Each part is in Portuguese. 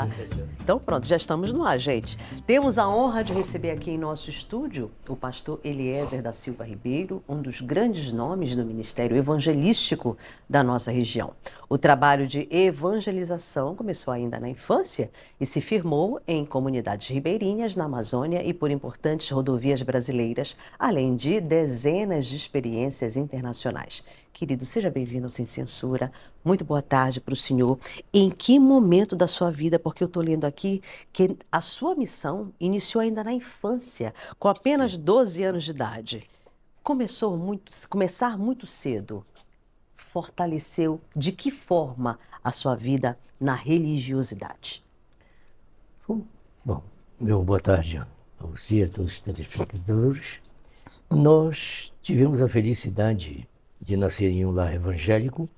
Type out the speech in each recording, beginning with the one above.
17 anos. Então pronto, já estamos no ar, gente. Temos a honra de receber aqui em nosso estúdio o pastor Eliezer da Silva Ribeiro, um dos grandes nomes do ministério evangelístico da nossa região. O trabalho de evangelização começou ainda na infância e se firmou em comunidades ribeirinhas na Amazônia e por importantes rodovias brasileiras, além de dezenas de experiências internacionais. Querido, seja bem-vindo ao Sem Censura. Muito boa tarde para o senhor. Em que momento da sua vida, porque eu estou lendo aqui que a sua missão iniciou ainda na infância, com apenas 12 anos de idade. Começar muito cedo fortaleceu de que forma a sua vida na religiosidade? Bom, boa tarde a você e a todos os telespectadores. Nós tivemos a felicidade de nascer em um lar evangélico.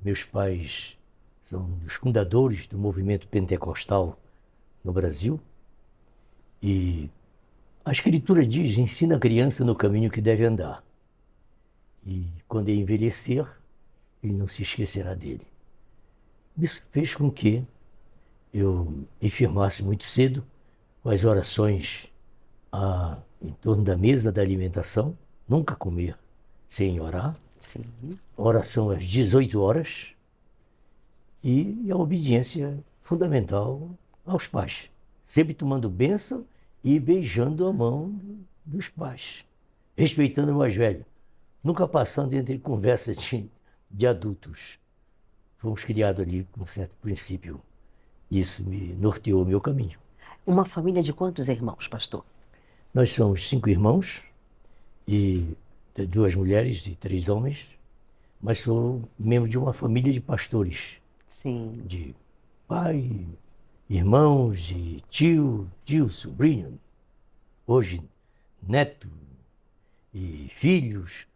Meus pais são dos fundadores do movimento pentecostal no Brasil. E a Escritura diz, ensina a criança no caminho que deve andar. E quando ele envelhecer, ele não se esquecerá dele. Isso fez com que eu me firmasse muito cedo com as orações em torno da mesa da alimentação, nunca comer sem orar. Sim. Oração às 18 horas e a obediência fundamental aos pais. Sempre tomando bênção e beijando a mão dos pais, respeitando o mais velho, nunca passando entre conversas de adultos. Fomos criados ali com um certo princípio. Isso me norteou o meu caminho. Uma família de quantos irmãos, pastor? Nós somos 5 irmãos e 2 mulheres e 3 homens, mas sou membro de uma família de pastores. Sim. De pai, irmãos, e tio, sobrinho, hoje neto e filhos.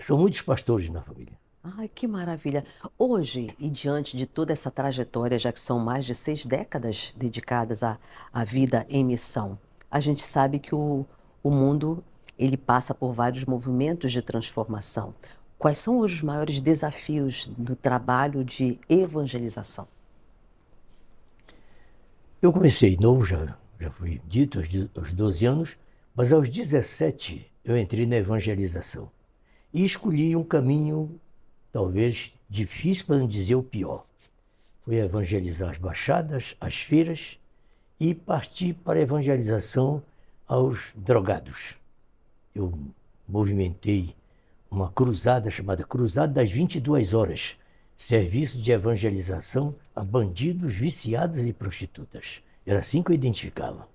São muitos pastores na família. Ai, que maravilha. Hoje, e diante de toda essa trajetória, já que são mais de 6 décadas dedicadas à vida em missão, a gente sabe que o mundo ele passa por vários movimentos de transformação. Quais são hoje os maiores desafios do trabalho de evangelização? Eu comecei novo, já foi dito, aos 12 anos, mas aos 17 eu entrei na evangelização. E escolhi um caminho, talvez difícil, para não dizer o pior. Foi evangelizar as baixadas, as feiras, e partir para a evangelização aos drogados. Eu movimentei uma cruzada chamada Cruzada das 22 Horas, serviço de evangelização a bandidos, viciados e prostitutas. Era assim que eu identificava.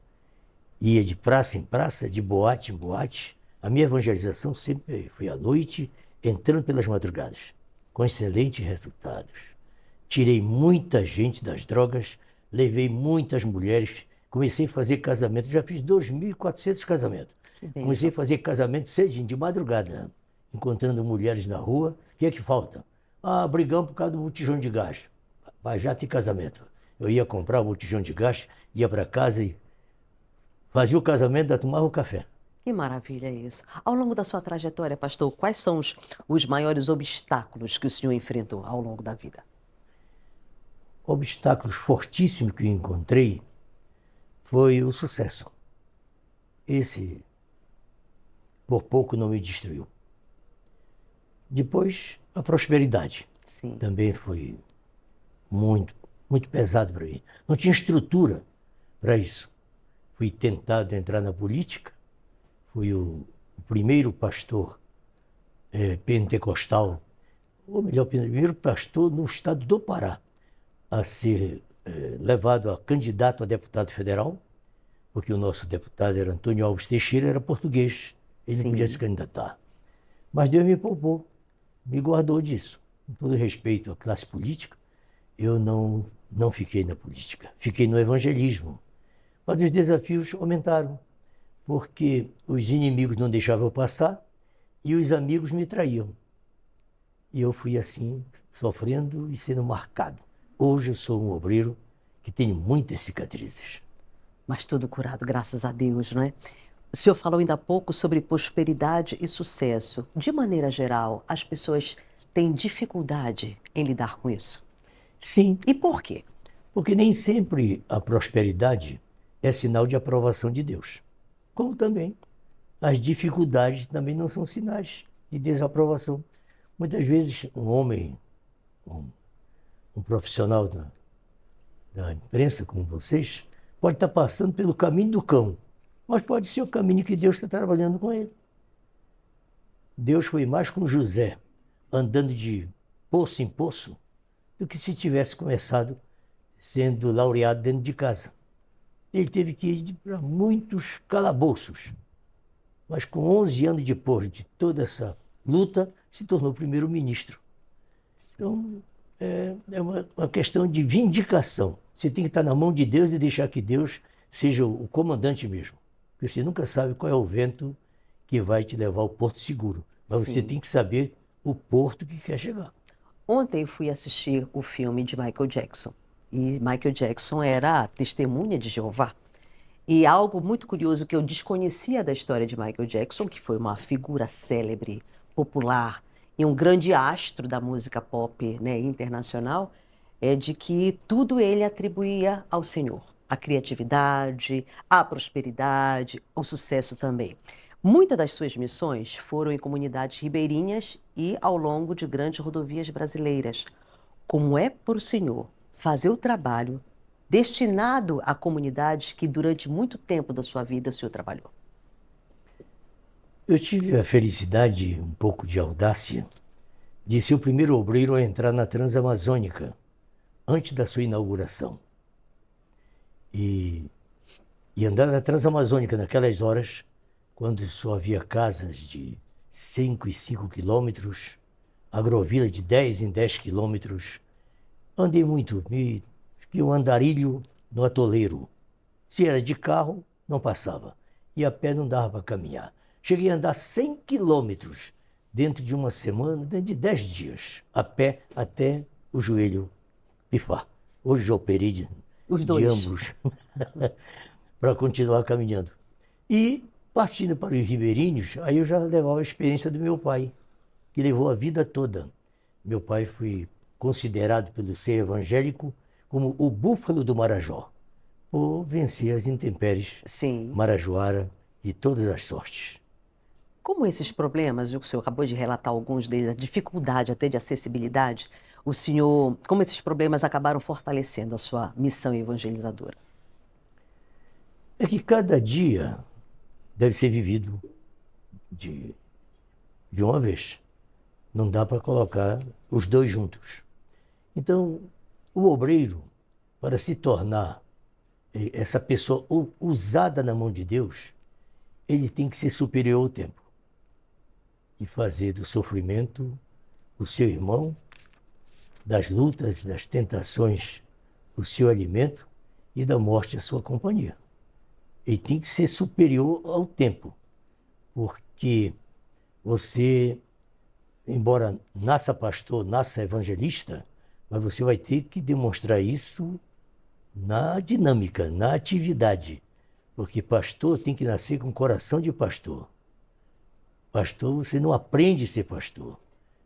Ia de praça em praça, de boate em boate. A minha evangelização sempre foi à noite, entrando pelas madrugadas, com excelentes resultados. Tirei muita gente das drogas, levei muitas mulheres, comecei a fazer casamento, já fiz 2.400 casamentos. Comecei a fazer casamento cedinho, de madrugada, encontrando mulheres na rua. O que é que falta? Brigamos por causa do botijão de gás. Vai já ter casamento. Eu ia comprar o botijão de gás, ia para casa e fazia o casamento, ainda tomava o café. Que maravilha isso. Ao longo da sua trajetória, pastor, quais são os maiores obstáculos que o senhor enfrentou ao longo da vida? Obstáculos fortíssimos que eu encontrei foi o sucesso. Esse, por pouco, não me destruiu. Depois, a prosperidade. Sim. Também foi muito, muito pesado para mim. Não tinha estrutura para isso. Fui tentado entrar na política. Fui o primeiro pastor pentecostal, ou melhor, o primeiro pastor no estado do Pará a ser levado a candidato a deputado federal, porque o nosso deputado era Antônio Alves Teixeira, era português, ele não podia se candidatar. Mas Deus me poupou, me guardou disso. Com todo respeito à classe política, eu não fiquei na política, fiquei no evangelismo. Mas os desafios aumentaram, porque os inimigos não deixavam eu passar e os amigos me traíam. E eu fui assim, sofrendo e sendo marcado. Hoje eu sou um obreiro que tem muitas cicatrizes. Mas tudo curado, graças a Deus, não é? O senhor falou ainda há pouco sobre prosperidade e sucesso. De maneira geral, as pessoas têm dificuldade em lidar com isso? Sim. E por quê? Porque nem sempre a prosperidade é sinal de aprovação de Deus. Como também as dificuldades também não são sinais de desaprovação. Muitas vezes um homem, um profissional da imprensa como vocês, pode estar passando pelo caminho do cão, mas pode ser o caminho que Deus está trabalhando com ele. Deus foi mais com José, andando de poço em poço, do que se tivesse começado sendo laureado dentro de casa. Ele teve que ir para muitos calabouços, mas com 11 anos depois de toda essa luta, se tornou primeiro-ministro. Então, é uma questão de vindicação. Você tem que estar na mão de Deus e deixar que Deus seja o comandante mesmo. Porque você nunca sabe qual é o vento que vai te levar ao porto seguro. Mas Sim. você tem que saber o porto que quer chegar. Ontem eu fui assistir o filme de Michael Jackson. E Michael Jackson era a testemunha de Jeová. E algo muito curioso que eu desconhecia da história de Michael Jackson, que foi uma figura célebre, popular e um grande astro da música pop, né, internacional, é de que tudo ele atribuía ao Senhor. A criatividade, a prosperidade, o sucesso também. Muitas das suas missões foram em comunidades ribeirinhas e ao longo de grandes rodovias brasileiras. Como é para o Senhor fazer o trabalho destinado a comunidades que durante muito tempo da sua vida o senhor trabalhou? Eu tive a felicidade, um pouco de audácia, de ser o primeiro obreiro a entrar na Transamazônica, antes da sua inauguração. E andar na Transamazônica naquelas horas, quando só havia casas de 5 em 5 quilômetros, agrovila de 10 em 10 quilômetros, andei muito, fiquei um andarilho no atoleiro. Se era de carro, não passava. E a pé não dava para caminhar. Cheguei a andar 100 quilômetros dentro de uma semana, dentro de 10 dias, a pé até o joelho pifar. Hoje já operei de ambos para continuar caminhando. E partindo para os ribeirinhos, aí eu já levava a experiência do meu pai, que levou a vida toda. Meu pai foi considerado pelo ser evangélico como o búfalo do Marajó, por vencer as intempéries marajoara e todas as sortes. Como esses problemas, o senhor acabou de relatar alguns deles, a dificuldade até de acessibilidade, como esses problemas acabaram fortalecendo a sua missão evangelizadora? É que cada dia deve ser vivido de uma vez. Não dá para colocar os dois juntos. Então, o obreiro, para se tornar essa pessoa usada na mão de Deus, ele tem que ser superior ao tempo e fazer do sofrimento o seu irmão, das lutas, das tentações, o seu alimento e da morte a sua companhia. Ele tem que ser superior ao tempo, porque você, embora nasça pastor, nasça evangelista, mas você vai ter que demonstrar isso na dinâmica, na atividade, porque pastor tem que nascer com coração de pastor. Pastor, você não aprende a ser pastor,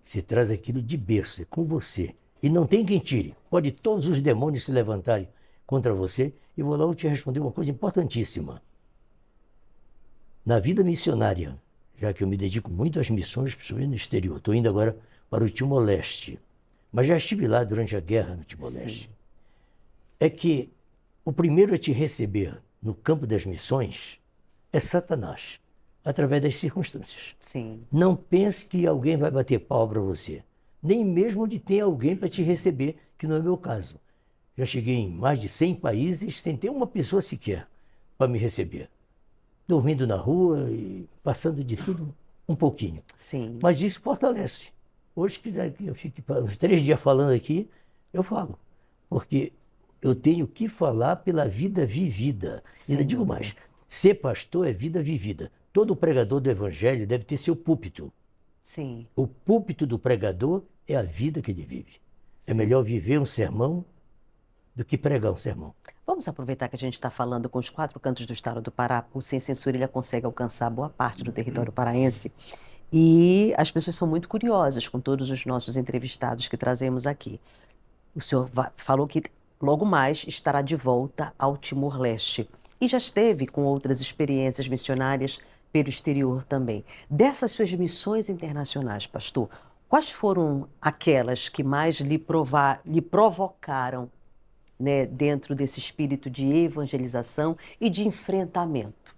você traz aquilo de berço, é com você. E não tem quem tire. Pode todos os demônios se levantarem contra você. E vou lá te responder uma coisa importantíssima. Na vida missionária, já que eu me dedico muito às missões, principalmente no exterior, estou indo agora para o Timor-Leste, mas já estive lá durante a guerra no Timor-Leste, é que o primeiro a te receber no campo das missões é Satanás, através das circunstâncias. Não pense que alguém vai bater pau para você, nem mesmo onde tem alguém para te receber, que não é o meu caso. Já cheguei em mais de 100 países sem ter uma pessoa sequer para me receber. Dormindo na rua e passando de tudo um pouquinho. Mas isso fortalece. Hoje, se quiser que eu fique uns 3 dias falando aqui, eu falo. Porque eu tenho que falar pela vida vivida. E ainda digo mais, ser pastor é vida vivida. Todo pregador do evangelho deve ter seu púlpito. O púlpito do pregador é a vida que ele vive. É melhor viver um sermão do que pregar um sermão. Vamos aproveitar que a gente está falando com os 4 cantos do estado do Pará. O Sem Censura ele consegue alcançar boa parte do território paraense. E as pessoas são muito curiosas com todos os nossos entrevistados que trazemos aqui. O senhor falou que Logo mais estará de volta ao Timor-Leste e já esteve com outras experiências missionárias pelo exterior também. Dessas suas missões internacionais, pastor, quais foram aquelas que mais lhe provocaram, né, dentro desse espírito de evangelização e de enfrentamento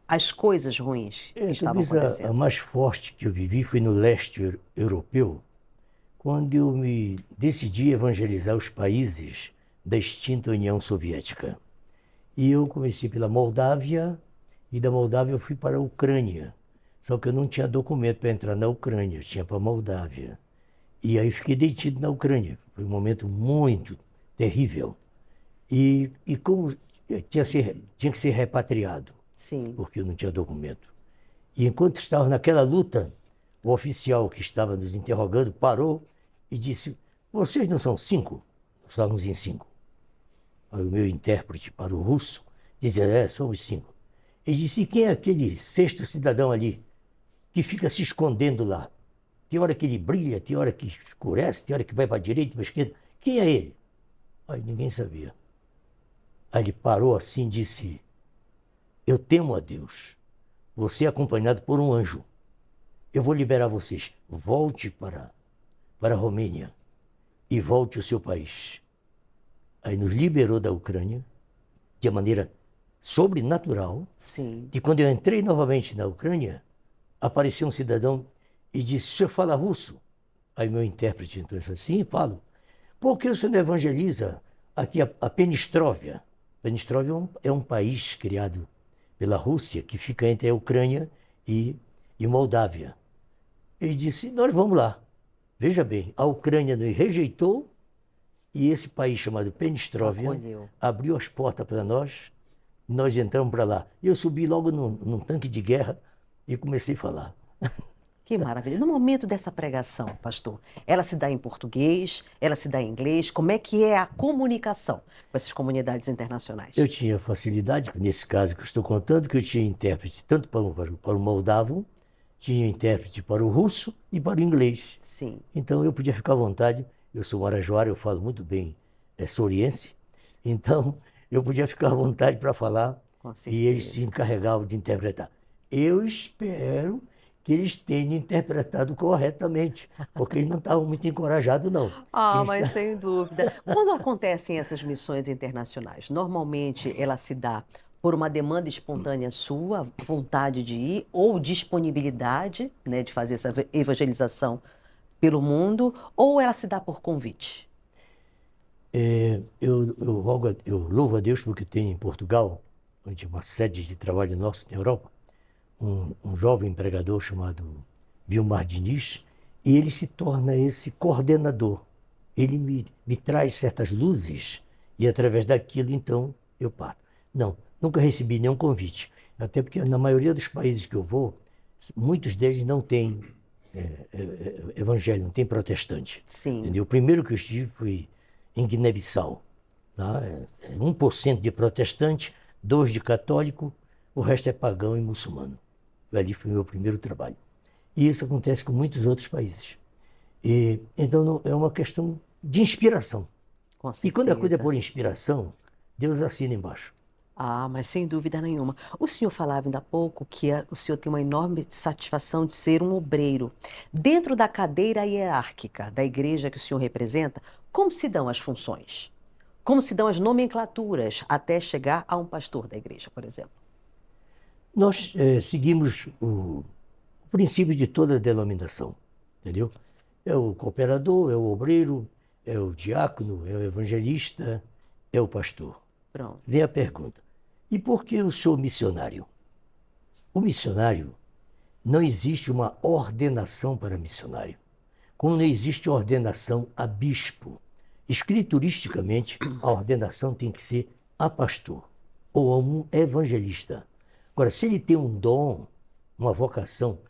às coisas ruins que estavam Talvez a acontecendo? mais forte que eu vivi foi no leste europeu, quando eu me decidi evangelizar os países da extinta União Soviética. E eu comecei pela Moldávia, e da Moldávia eu fui para a Ucrânia. Só que eu não tinha documento para entrar na Ucrânia, eu tinha para a Moldávia. E aí fiquei detido na Ucrânia. Foi um momento muito terrível. E como eu tinha que ser repatriado, Sim. porque eu não tinha documento. E enquanto estava naquela luta, o oficial que estava nos interrogando parou e disse: "Vocês não são 5?" Nós estávamos em 5. Aí o meu intérprete para o russo dizia: "Somos 5." Ele disse: "E quem é aquele sexto cidadão ali que fica se escondendo lá? Tem hora que ele brilha, tem hora que escurece, tem hora que vai para a direita, para a esquerda. Quem é ele?" Aí ninguém sabia. Aí ele parou assim e disse: "Eu temo a Deus. Você é acompanhado por um anjo. Eu vou liberar vocês. Volte para a Romênia e volte ao seu país." Aí nos liberou da Ucrânia de maneira sobrenatural. Sim. E quando eu entrei novamente na Ucrânia, apareceu um cidadão e disse: "O senhor fala russo?" Aí meu intérprete entrou e disse: "Sim, falo." "Por que o senhor não evangeliza aqui a Penistróvia?" Penistróvia é um país criado pela Rússia, que fica entre a Ucrânia e Moldávia. Ele disse: "Nós vamos lá." Veja bem, a Ucrânia nos rejeitou e esse país chamado Penistróvia Acolheu. abriu as portas para nós, nós entramos para lá. Eu subi logo num tanque de guerra e comecei a falar. Que maravilha. No momento dessa pregação, pastor, ela se dá em português, ela se dá em inglês? Como é que é a comunicação com essas comunidades internacionais? Eu tinha facilidade, nesse caso que eu estou contando, que eu tinha intérprete tanto para o moldavo, tinha intérprete para o russo e para o inglês. Sim. Então eu podia ficar à vontade. Eu sou marajoara, eu falo muito bem soriense, então eu podia ficar à vontade para falar Com e eles certeza. se encarregavam de interpretar. Eu espero que eles tenham interpretado corretamente, porque eles não estavam muito encorajados, não. Ah, Eles mas sem dúvida. Quando acontecem essas missões internacionais, normalmente ela se dá por uma demanda espontânea sua, vontade de ir, ou disponibilidade, né, de fazer essa evangelização pelo mundo, ou ela se dá por convite? Eu louvo a Deus porque tem em Portugal, onde é uma sede de trabalho nosso na Europa, um jovem pregador chamado Vilmar Diniz, e ele se torna esse coordenador. Ele me traz certas luzes e através daquilo, então, eu parto. Não, nunca recebi nenhum convite, até porque na maioria dos países que eu vou, muitos deles não têm evangelho, não tem protestante. Sim. Entendeu? O primeiro que eu estive foi em Guiné-Bissau. Tá? 1% de protestante, 2% de católico, o resto é pagão e muçulmano. Ali foi o meu primeiro trabalho. E isso acontece com muitos outros países. Então é uma questão de inspiração. Com E quando a coisa é certeza. por inspiração, Deus assina embaixo. Ah, mas sem dúvida nenhuma. O senhor falava ainda há pouco que o senhor tem uma enorme satisfação de ser um obreiro. Dentro da cadeira hierárquica da igreja que o senhor representa, como se dão as funções? Como se dão as nomenclaturas até chegar a um pastor da igreja, por exemplo? Nós seguimos o princípio de toda denominação, entendeu? É o cooperador, é o obreiro, é o diácono, é o evangelista, é o pastor. Pronto. Vem a pergunta: e por que eu sou missionário? O missionário, não existe uma ordenação para missionário, como não existe ordenação a bispo. Escrituristicamente, a ordenação tem que ser a pastor ou a um evangelista. Agora, se ele tem um dom, uma vocação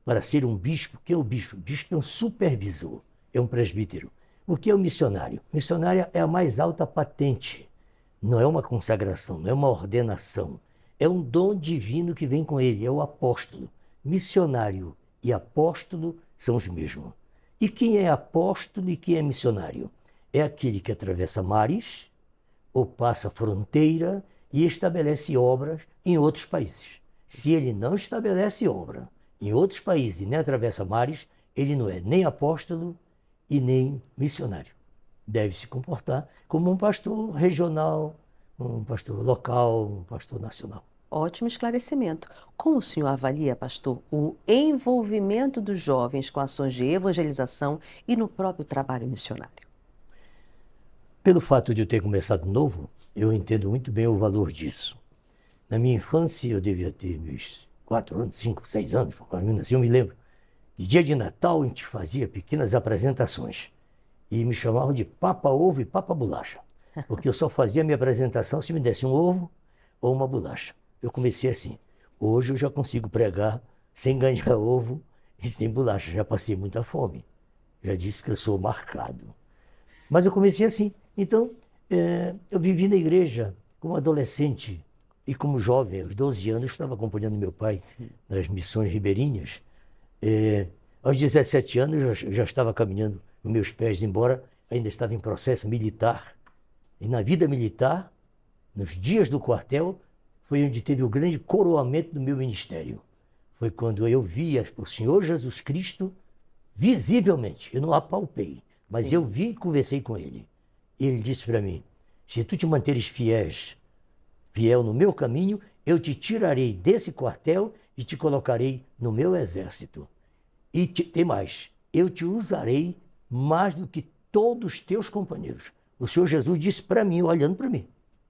para ser um bispo, quem é o bispo? O bispo é um supervisor, é um presbítero. O que é o missionário? O missionário é a mais alta patente. Não é uma consagração, não é uma ordenação. É um dom divino que vem com ele, é o apóstolo. Missionário e apóstolo são os mesmos. E quem é apóstolo e quem é missionário? é aquele que atravessa mares ou passa fronteira e estabelece obras em outros países. Se ele não estabelece obra em outros países e nem atravessa mares, ele não é nem apóstolo e nem missionário. Deve se comportar como um pastor regional, um pastor local, um pastor nacional. Ótimo esclarecimento. Como o senhor avalia, pastor, o envolvimento dos jovens com ações de evangelização e no próprio trabalho missionário? Pelo fato de eu ter começado novo, eu entendo muito bem o valor disso. Na minha infância, eu devia ter meus 4 anos, 5, 6 anos, quando eu nasci, eu me lembro. De dia de Natal, a gente fazia pequenas apresentações. E me chamavam de Papa Ovo e Papa Bolacha. Porque eu só fazia a minha apresentação se me desse um ovo ou uma bolacha. Eu comecei assim. Hoje eu já consigo pregar sem ganhar ovo e sem bolacha. Já passei muita fome. Já disse que eu sou marcado. Mas eu comecei assim. Então, eu vivi na igreja como adolescente e como jovem. Aos 12 anos, estava acompanhando meu pai nas missões ribeirinhas. Aos 17 anos, eu já estava caminhando com meus pés, embora ainda estava em processo militar. E na vida militar, nos dias do quartel, foi onde teve o grande coroamento do meu ministério. Foi quando eu vi o Senhor Jesus Cristo visivelmente. Eu não apalpei, mas Sim. eu vi e conversei com ele. E ele disse para mim, se tu te manteres fiel no meu caminho, eu te tirarei desse quartel e te colocarei no meu exército. E tem mais, eu te usarei mais do que todos os teus companheiros. O Senhor Jesus disse para mim, olhando para mim.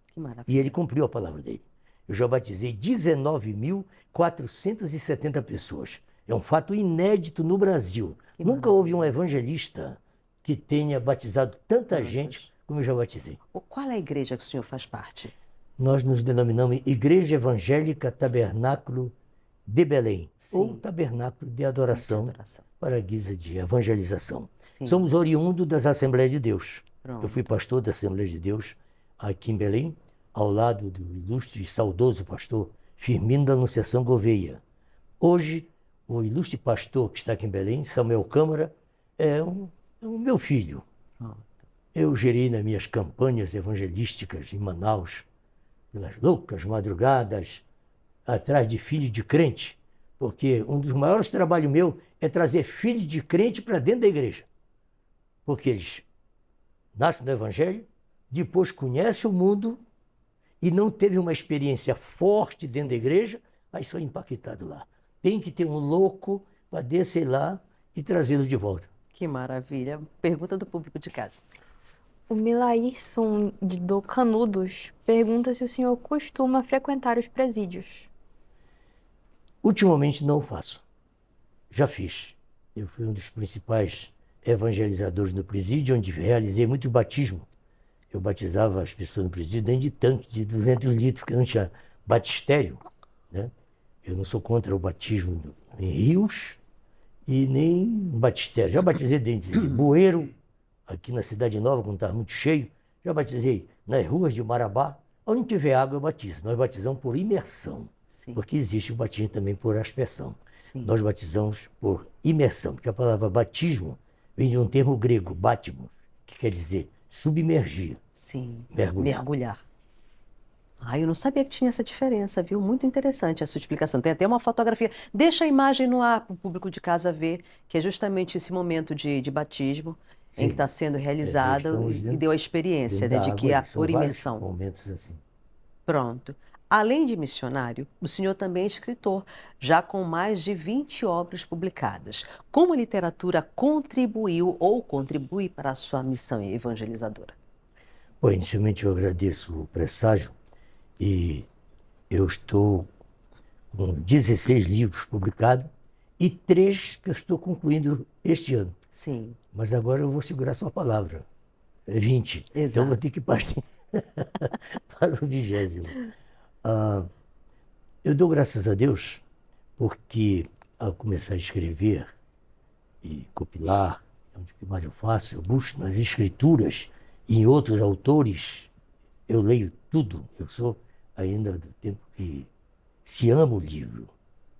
Que maravilha. E ele cumpriu a palavra dele. Eu já batizei 19.470 pessoas. É um fato inédito no Brasil. Nunca houve um evangelista que tenha batizado tanta gente como eu já batizei. Qual é a igreja que o senhor faz parte? Nós nos denominamos Igreja Evangélica Tabernáculo de Belém, Sim. ou Tabernáculo de Adoração, para a guisa de evangelização. Sim. Somos oriundos das Assembleias de Deus. Pronto. Eu fui pastor da Assembleia de Deus aqui em Belém, ao lado do ilustre e saudoso pastor Firmino da Anunciação Gouveia. Hoje, o ilustre pastor que está aqui em Belém, Samuel Câmara, é o meu filho. Pronto. Eu gerei nas minhas campanhas evangelísticas em Manaus, pelas loucas madrugadas, atrás de filhos de crente, porque um dos maiores trabalhos meu é trazer filhos de crente para dentro da igreja. Porque eles nascem no evangelho, depois conhecem o mundo e não teve uma experiência forte dentro da igreja, aí são impactados lá. Tem que ter um louco para descer lá e trazê-los de volta. Que maravilha. Pergunta do público de casa. O Milairson do Canudos pergunta se o senhor costuma frequentar os presídios. Ultimamente não o faço. Já fiz. Eu fui um dos principais evangelizadores no presídio, onde realizei muito batismo. Eu batizava as pessoas no presídio dentro de tanque de 200 litros, porque não tinha batistério, né? Eu não sou contra o batismo em rios e nem batistério. Já batizei dentro de bueiro, aqui na Cidade Nova, quando estava muito cheio. Já batizei nas ruas de Marabá. Onde tiver água, eu batizo. Nós batizamos por imersão. Sim. Porque existe o batismo também por aspersão. Sim. Nós batizamos por imersão, porque a palavra batismo vem de um termo grego, bátimos, que quer dizer submergir. Sim. Mergulhar. Mergulhar. Eu não sabia que tinha essa diferença, viu? Muito interessante a sua explicação. Tem até uma fotografia. Deixa a imagem no ar para o público de casa ver, que é justamente esse momento de batismo em que está sendo realizado e deu a experiência, né, de que é por imersão. Momentos assim. Pronto. Além de missionário, o senhor também é escritor, já com mais de 20 obras publicadas. Como a literatura contribuiu ou contribui para a sua missão evangelizadora? Bom, inicialmente eu agradeço o presságio e eu estou com 16 livros publicados e 3 que eu estou concluindo este ano. Sim. Mas agora eu vou segurar sua palavra. É 20. Exato. Então eu vou ter que partir para o 20º. Eu dou graças a Deus porque ao começar a escrever e compilar, é o que mais eu faço, eu busco nas escrituras e em outros autores, eu leio tudo. Eu sou ainda do tempo que se ama o livro,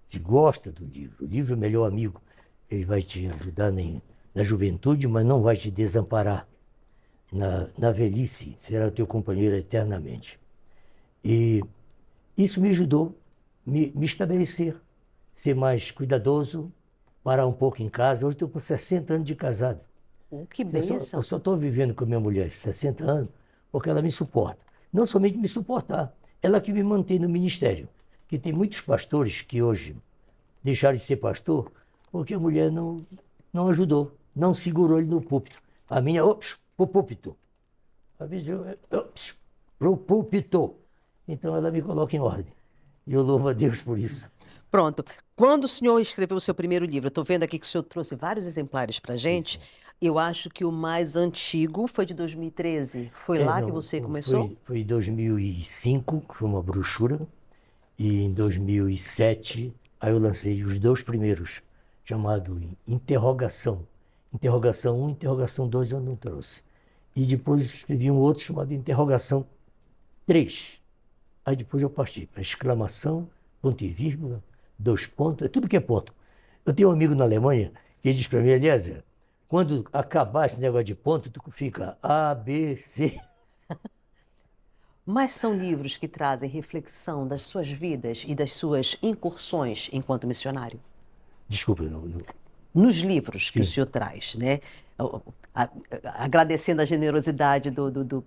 se gosta do livro. O livro é o melhor amigo. Ele vai te ajudar na juventude, mas não vai te desamparar na velhice será o teu companheiro eternamente. E isso me ajudou me estabelecer, ser mais cuidadoso, parar um pouco em casa. Hoje estou com 60 anos de casado. Que bênção. Eu só estou vivendo com a minha mulher 60 anos porque ela me suporta. Não somente me suportar, ela que me mantém no ministério. Que tem muitos pastores que hoje deixaram de ser pastor porque a mulher não ajudou, não segurou ele no púlpito. A minha, pro púlpito. Às vezes pro púlpito. Então ela me coloca em ordem. E eu louvo a Deus por isso. Pronto. Quando o senhor escreveu o seu primeiro livro, eu estou vendo aqui que o senhor trouxe vários exemplares para a gente. Sim. Eu acho que o mais antigo foi de 2013. Foi lá que você começou? Foi em 2005, que foi uma brochura. E em 2007, aí eu lancei os 2 primeiros, chamado Interrogação. Interrogação 1, Interrogação 2 eu não trouxe. E depois escrevi um outro chamado Interrogação 3. Aí depois eu parti para exclamação, ponto e vírgula, 2 pontos, é tudo que é ponto. Eu tenho um amigo na Alemanha que ele diz para mim, Eliezer, quando acabar esse negócio de ponto, tu fica A, B, C. Mas são livros que trazem reflexão das suas vidas e das suas incursões enquanto missionário? Desculpa, Nos livros que o Sim. senhor traz, né? Agradecendo a generosidade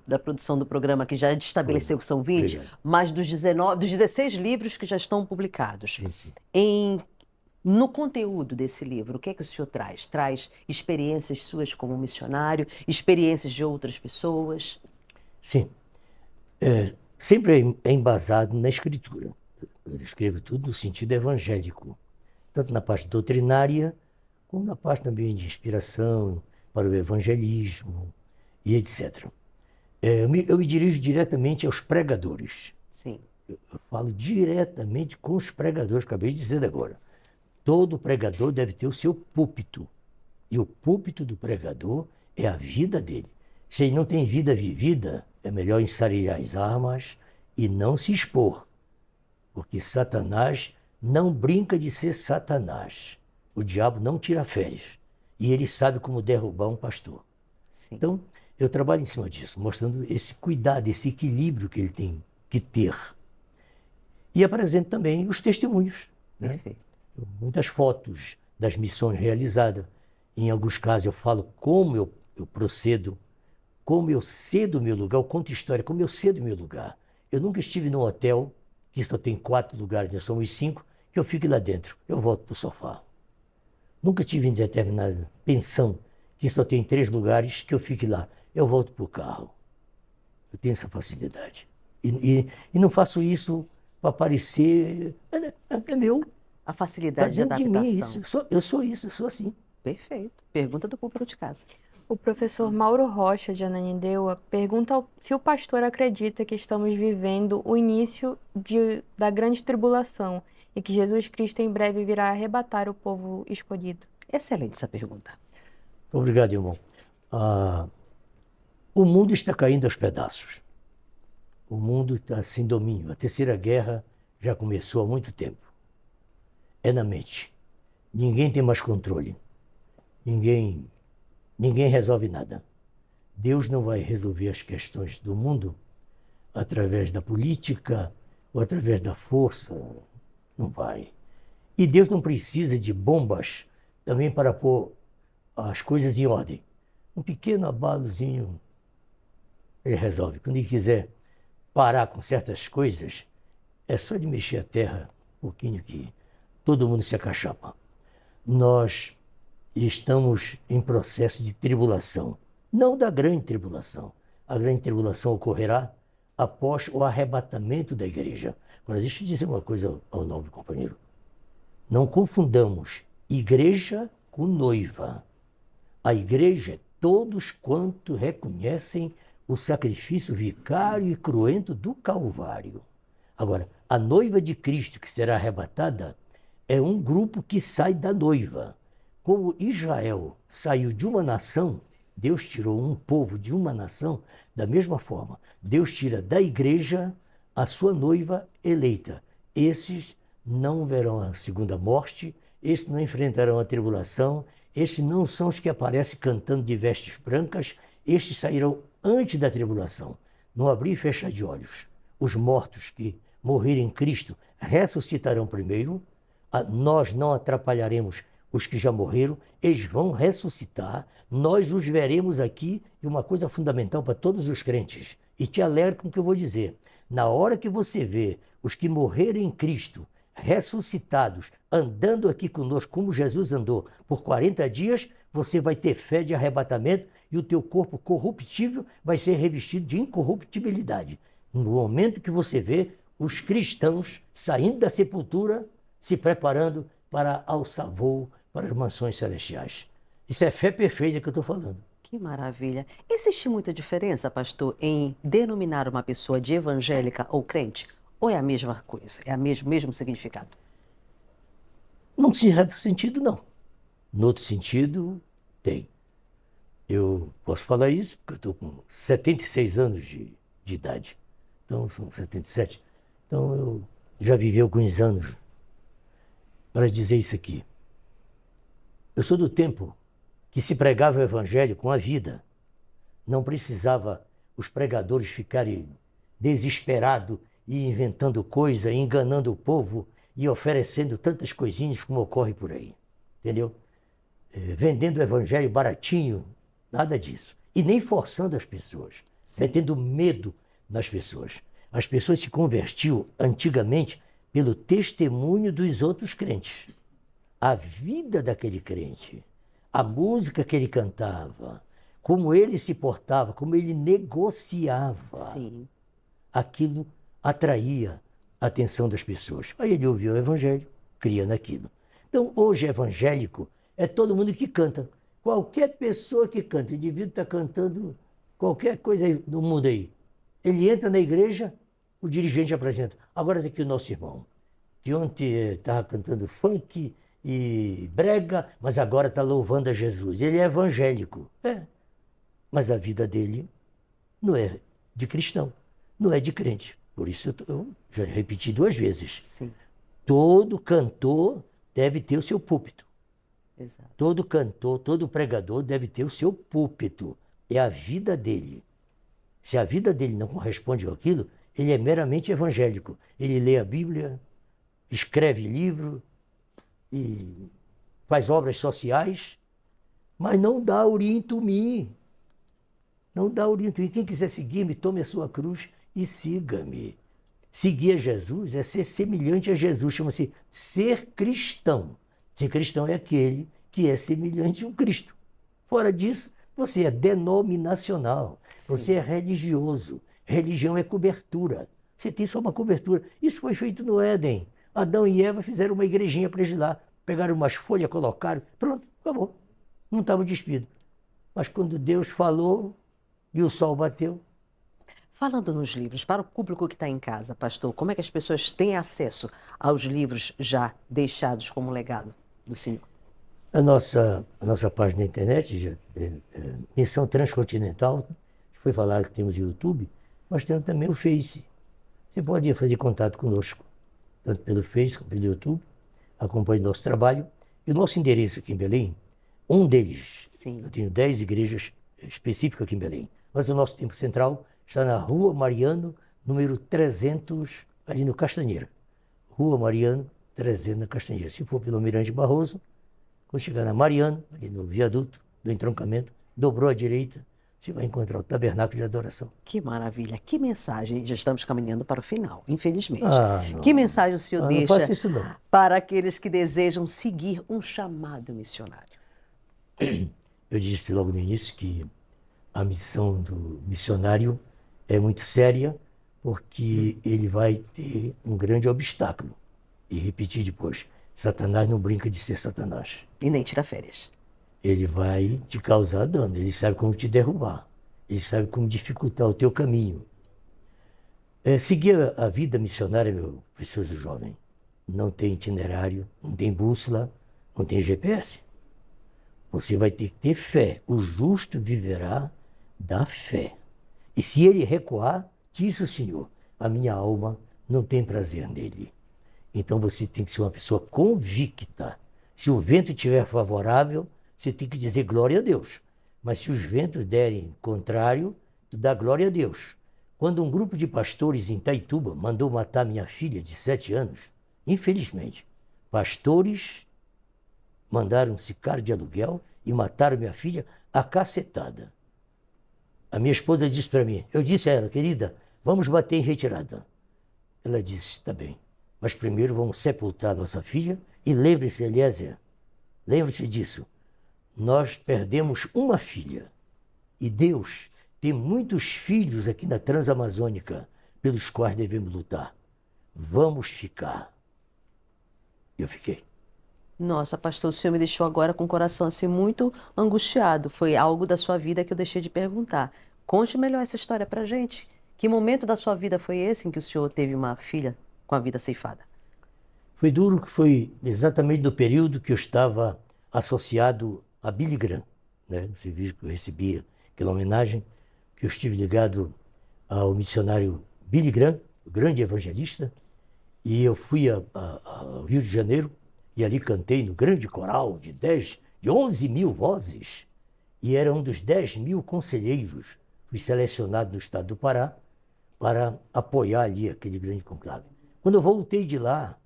da produção do programa, que já estabeleceu que são 20, Obrigado. mas dos 16 livros que já estão publicados. Sim, sim. No conteúdo desse livro, o que é que o senhor traz? Traz experiências suas como missionário, experiências de outras pessoas? Sim. Sempre é embasado na Escritura. Eu escrevo tudo no sentido evangélico, tanto na parte doutrinária, como na parte também de inspiração para o evangelismo e etc. Eu me dirijo diretamente aos pregadores. Sim. Eu falo diretamente com os pregadores, acabei de dizer agora. Todo pregador deve ter o seu púlpito. E o púlpito do pregador é a vida dele. Se ele não tem vida vivida, é melhor ensarelhar as armas e não se expor. Porque Satanás não brinca de ser Satanás. O diabo não tira férias. E ele sabe como derrubar um pastor. Sim. Então, eu trabalho em cima disso, mostrando esse cuidado, esse equilíbrio que ele tem que ter. E apresento também os testemunhos. Né? Perfeito. Muitas fotos das missões realizadas. Em alguns casos eu falo como eu procedo, como eu cedo o meu lugar, eu conto história, como eu cedo o meu lugar. Eu nunca estive num hotel, que só tem 4 lugares, nós somos 5, que eu fique lá dentro, eu volto para o sofá. Nunca estive em determinada pensão, que só tem 3 lugares, que eu fique lá, eu volto para o carro. Eu tenho essa facilidade. E não faço isso para parecer, é meu. A facilidade de Tá dentro de mim adaptação. isso. Eu sou assim. Perfeito. Pergunta do público de casa. O professor Mauro Rocha, de Ananindeua, pergunta se o pastor acredita que estamos vivendo o início da grande tribulação e que Jesus Cristo em breve virá arrebatar o povo escolhido. Excelente essa pergunta. Obrigado, irmão. O mundo está caindo aos pedaços. O mundo está sem domínio. A terceira guerra já começou há muito tempo. É na mente. Ninguém tem mais controle. Ninguém resolve nada. Deus não vai resolver as questões do mundo através da política ou através da força. Não vai. E Deus não precisa de bombas também para pôr as coisas em ordem. Um pequeno abalozinho, ele resolve. Quando ele quiser parar com certas coisas, é só de mexer a terra um pouquinho que todo mundo se acachapa. Nós estamos em processo de tribulação, não da grande tribulação. A grande tribulação ocorrerá após o arrebatamento da igreja. Agora, deixa eu dizer uma coisa ao nobre companheiro. Não confundamos igreja com noiva. A igreja é todos quanto reconhecem o sacrifício vicário e cruento do Calvário. Agora, a noiva de Cristo que será arrebatada é um grupo que sai da noiva. Como Israel saiu de uma nação, Deus tirou um povo de uma nação, da mesma forma, Deus tira da igreja a sua noiva eleita. Esses não verão a segunda morte, esses não enfrentarão a tribulação, estes não são os que aparecem cantando de vestes brancas, estes sairão antes da tribulação, no abrir e fechar de olhos, os mortos que morrerem em Cristo ressuscitarão primeiro, nós não atrapalharemos os que já morreram, eles vão ressuscitar, nós os veremos aqui, e uma coisa fundamental para todos os crentes, e te alegro com o que eu vou dizer, na hora que você vê os que morrerem em Cristo ressuscitados, andando aqui conosco como Jesus andou por 40 dias, você vai ter fé de arrebatamento e o teu corpo corruptível vai ser revestido de incorruptibilidade. No momento que você vê os cristãos saindo da sepultura, se preparando para alçar voo para as mansões celestiais. Isso é fé perfeita que eu estou falando. Que maravilha. Existe muita diferença, pastor, em denominar uma pessoa de evangélica ou crente? Ou é a mesma coisa? É o mesmo significado? Num certo sentido, não. No outro sentido, tem. Eu posso falar isso porque eu estou com 76 anos de idade. Então, são 77. Então, eu já vivi alguns anos para dizer isso aqui. Eu sou do tempo que se pregava o evangelho com a vida. Não precisava os pregadores ficarem desesperados e inventando coisa, enganando o povo e oferecendo tantas coisinhas como ocorre por aí. Entendeu? Vendendo o evangelho baratinho, nada disso. E nem forçando as pessoas, metendo medo nas pessoas. As pessoas se convertiam antigamente pelo testemunho dos outros crentes. A vida daquele crente, a música que ele cantava, como ele se portava, como ele negociava. Sim. Aquilo atraía a atenção das pessoas. Aí ele ouvia o evangelho, cria naquilo. Então, hoje evangélico é todo mundo que canta. Qualquer pessoa que canta, o indivíduo está cantando qualquer coisa aí no mundo aí. Ele entra na igreja, o dirigente apresenta. Agora tem aqui o nosso irmão, que ontem estava cantando funk e brega, mas agora está louvando a Jesus. Ele é evangélico. Mas a vida dele não é de cristão, não é de crente. Por isso eu já repeti 2 vezes. Sim. Todo cantor deve ter o seu púlpito. Exato. Todo cantor, todo pregador deve ter o seu púlpito. É a vida dele. Se a vida dele não corresponde àquilo, ele é meramente evangélico. Ele lê a Bíblia, escreve livro e faz obras sociais, mas não dá uri-tum-mi. Não dá uri-tum-mi. Quem quiser seguir-me, tome a sua cruz e siga-me. Seguir a Jesus é ser semelhante a Jesus, chama-se ser cristão. Ser cristão é aquele que é semelhante a um Cristo. Fora disso, você é denominacional, você é religioso. Religião é cobertura. Você tem só uma cobertura. Isso foi feito no Éden. Adão e Eva fizeram uma igrejinha para eles lá, pegaram umas folhas, colocaram, pronto, acabou. Não estava despido. Mas quando Deus falou e o sol bateu. Falando nos livros, para o público que está em casa, pastor, como é que as pessoas têm acesso aos livros já deixados como legado do Senhor? A nossa página na internet, Missão Transcontinental, foi falar que temos YouTube, mas temos também o Face. Você pode fazer contato conosco, tanto pelo Face como pelo YouTube, acompanhe nosso trabalho. E o nosso endereço aqui em Belém, um deles, Sim. Eu tenho 10 igrejas específicas aqui em Belém, mas o nosso tempo central está na Rua Mariano, número 300, ali no Castanheira. Rua Mariano, 300 na Castanheira. Se for pelo Mirante Barroso, quando chegar na Mariano, ali no viaduto do entroncamento, dobrou à direita, você vai encontrar o tabernáculo de adoração. Que maravilha, que mensagem, já estamos caminhando para o final, infelizmente. Não. Que mensagem o senhor Não deixa faça isso não. para aqueles que desejam seguir um chamado missionário? Eu disse logo no início que a missão do missionário é muito séria, porque ele vai ter um grande obstáculo. E repetir depois, Satanás não brinca de ser Satanás. E nem tira férias. Ele vai te causar dano, ele sabe como te derrubar, ele sabe como dificultar o teu caminho. Seguir a vida missionária, meu precioso jovem, não tem itinerário, não tem bússola, não tem GPS. Você vai ter que ter fé. O justo viverá da fé. E se ele recuar, disse o Senhor, a minha alma não tem prazer nele. Então você tem que ser uma pessoa convicta. Se o vento estiver favorável, você tem que dizer glória a Deus. Mas se os ventos derem contrário, dá glória a Deus. Quando um grupo de pastores em Itaituba mandou matar minha filha de 7 anos, infelizmente, pastores mandaram um sicário de aluguel e mataram minha filha a cacetada. A minha esposa disse para mim, eu disse a ela, querida, vamos bater em retirada. Ela disse, está bem, mas primeiro vamos sepultar nossa filha e lembre-se, Eliezer, lembre-se disso, nós perdemos uma filha e Deus tem muitos filhos aqui na Transamazônica pelos quais devemos lutar. Vamos ficar. Eu fiquei. Nossa, pastor, o senhor me deixou agora com o coração assim muito angustiado. Foi algo da sua vida que eu deixei de perguntar. Conte melhor essa história pra gente. Que momento da sua vida foi esse em que o senhor teve uma filha com a vida ceifada? Foi duro, que foi exatamente no período que eu estava associado a Billy Graham, né? No serviço que eu recebia aquela homenagem, que eu estive ligado ao missionário Billy Graham, o grande evangelista, e eu fui ao Rio de Janeiro, e ali cantei no grande coral de 11 mil vozes, e era um dos 10 mil conselheiros. Fui selecionado no estado do Pará para apoiar ali aquele grande conclave. Quando eu voltei de lá,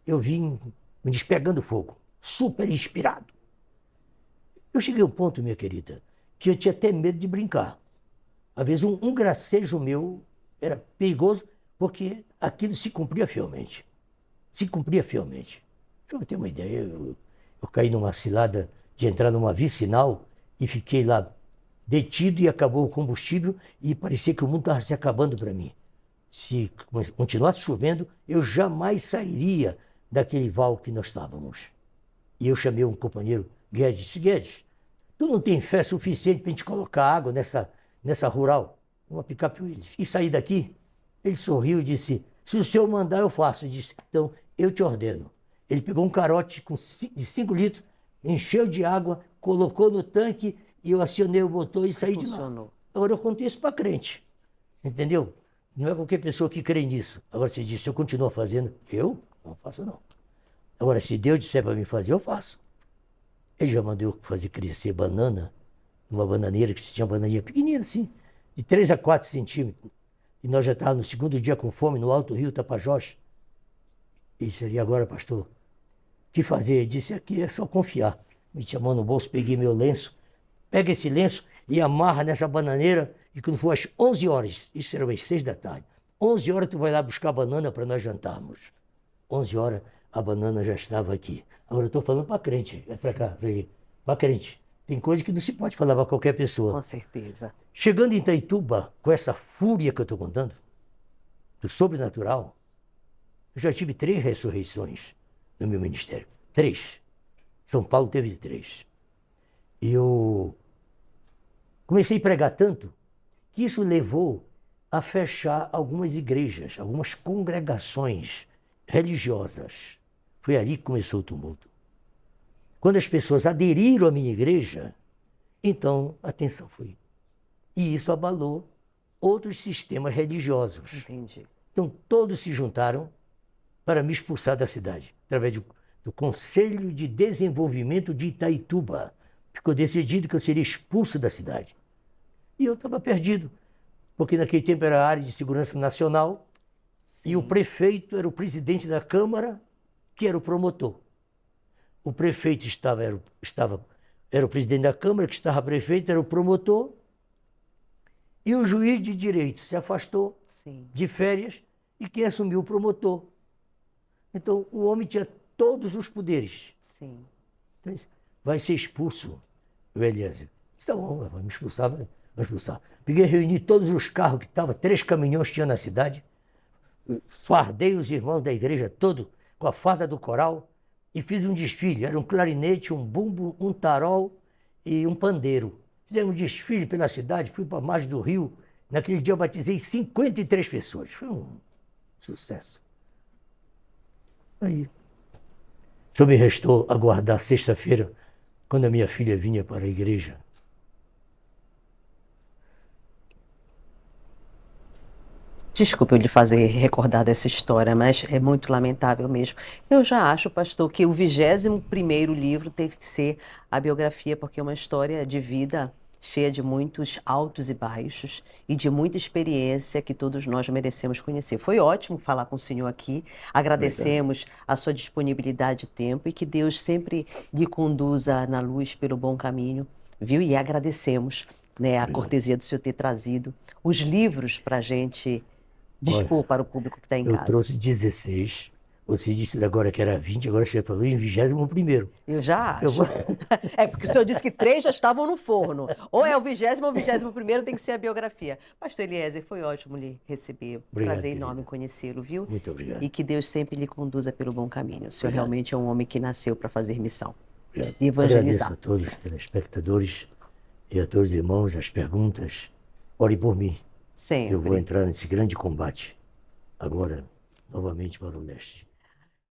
eu vim me despegando fogo, super inspirado. Eu cheguei a um ponto, minha querida, que eu tinha até medo de brincar. Às vezes um gracejo meu era perigoso, porque aquilo se cumpria fielmente. Se cumpria fielmente. Só para ter uma ideia, eu caí numa cilada de entrar numa vicinal e fiquei lá detido e acabou o combustível e parecia que o mundo estava se acabando para mim. Se continuasse chovendo, eu jamais sairia daquele val que nós estávamos. E eu chamei um companheiro, Guedes, disse, Guedes, tu não tem fé suficiente para a gente colocar água nessa rural, uma picape Willys, e sair daqui? Ele sorriu e disse, se o senhor mandar eu faço. Eu disse, então eu te ordeno. Ele pegou um carote de 5 litros, encheu de água, colocou no tanque e eu acionei o botão e saí de lá. Agora eu contei isso para crente, entendeu? Não é qualquer pessoa que crê nisso. Agora você diz, se eu continuar fazendo, eu não faço não. Agora se Deus disser para mim fazer, eu faço. Ele já mandou eu fazer crescer banana, numa bananeira que tinha uma bananinha pequenininha assim, de 3 a 4 centímetros. E nós já estávamos no segundo dia com fome no Alto Rio Tapajós. E disse, e agora, pastor, o que fazer? Ele disse, aqui é só confiar. Meti a mão no bolso, peguei meu lenço, pega esse lenço e amarra nessa bananeira, e quando for às 11 horas, isso era às 6 da tarde, 11 horas tu vai lá buscar a banana para nós jantarmos. 11 horas a banana já estava aqui. Agora eu estou falando para crente, é para cá, para crente. Tem coisa que não se pode falar para qualquer pessoa. Com certeza. Chegando em Itaituba, com essa fúria que eu estou contando, do sobrenatural, eu já tive 3 ressurreições no meu ministério. 3. São Paulo teve 3. E eu comecei a pregar tanto que isso levou a fechar algumas igrejas, algumas congregações religiosas. Foi ali que começou o tumulto. Quando as pessoas aderiram à minha igreja, então a tensão foi. E isso abalou outros sistemas religiosos. Entendi. Então todos se juntaram para me expulsar da cidade, através do Conselho de Desenvolvimento de Itaituba. Ficou decidido que eu seria expulso da cidade. E eu estava perdido, porque naquele tempo era a área de segurança nacional. Sim. E o prefeito era o presidente da Câmara, que era o promotor. O prefeito era o presidente da Câmara, que estava prefeito, era o promotor. E o juiz de direito se afastou. Sim. De férias, e quem assumiu o promotor. Então, o homem tinha todos os poderes. Sim. Então, vai ser expulso, o Eliezer. Está bom, vai me expulsar, vai expulsar. Peguei, reuni todos os carros que estavam, 3 caminhões tinha na cidade, fardei os irmãos da igreja todo com a farda do coral e fiz um desfile. Era um clarinete, um bumbo, um tarol e um pandeiro. Fizemos um desfile pela cidade, fui para a margem do rio. Naquele dia eu batizei 53 pessoas. Foi um sucesso. Aí, só me restou aguardar sexta-feira, quando a minha filha vinha para a igreja. Desculpe eu lhe fazer recordar dessa história, mas é muito lamentável mesmo. Eu já acho, pastor, que o 21º livro teve que ser a biografia, porque é uma história de vida cheia de muitos altos e baixos e de muita experiência que todos nós merecemos conhecer. Foi ótimo falar com o senhor aqui, agradecemos a sua disponibilidade de tempo e que Deus sempre lhe conduza na luz pelo bom caminho, viu? E agradecemos, né, a cortesia do senhor ter trazido os livros para a gente dispor para o público que está em Eu casa. trouxe 16. Você disse agora que era 20, agora você falou em 21º. Eu já acho. Eu vou- É, porque o senhor disse que 3 já estavam no forno. Ou é o 20º ou o 21º, tem que ser a biografia. Pastor Eliezer, foi ótimo lhe receber. Obrigado, Prazer querida. enorme conhecê-lo, viu? Muito obrigado. E que Deus sempre lhe conduza pelo bom caminho. O senhor Obrigado. realmente é um homem que nasceu para fazer missão Obrigado. e evangelizar. Agradeço a todos os telespectadores e a todos os irmãos, as perguntas. Ore por mim. Sempre. Eu vou entrar nesse grande combate agora, novamente para o leste.